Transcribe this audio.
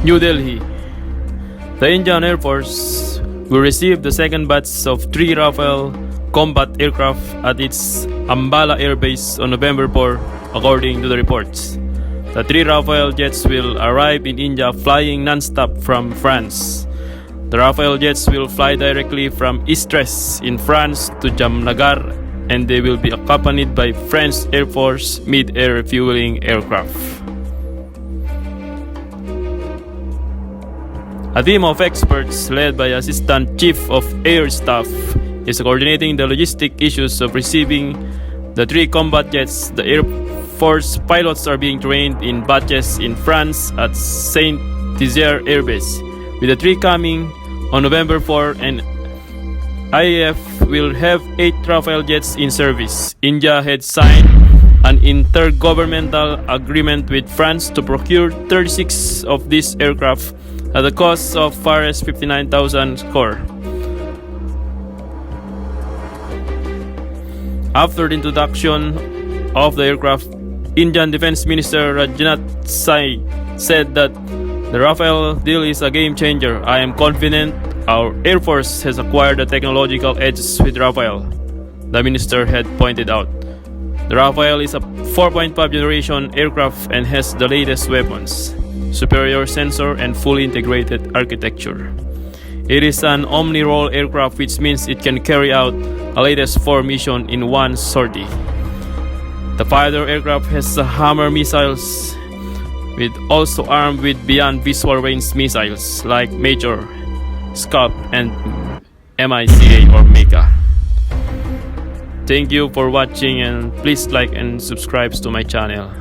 New Delhi. The Indian Air Force will receive the second batch of 3 Rafale combat aircraft at its Ambala Air Base on November 4, according to the reports. The 3 Rafale jets will arrive in India flying non-stop from France. The Rafale jets will fly directly from Istres in France to Jamnagar, and they will be accompanied by French Air Force mid-air refueling aircraft. A team of experts led by Assistant Chief of Air Staff is coordinating the logistic issues of receiving the 3 combat jets. The Air Force pilots are being trained in batches in France at Saint-Nazaire Air Base, with the 3 coming on November 4, and IAF will have 8 Rafale jets in service. India had signed an intergovernmental agreement with France to procure 36 of these aircraft at the cost of far as 59,000 crore. After the introduction of the aircraft, Indian Defense Minister Rajnath Singh said that the Rafale deal is a game changer. I am confident our Air Force has acquired a technological edge with Rafale, the minister had pointed out. The Rafale is a 4.5 generation aircraft and has the latest weapons, superior sensor, and fully integrated architecture. It is an omni-role aircraft, which means it can carry out a latest 4 missions in one sortie. The fighter aircraft has Hammer missiles, with also armed with beyond visual range missiles like Major, Scalp, and MICA or Mega. Thank you for watching, and please like and subscribe to my channel.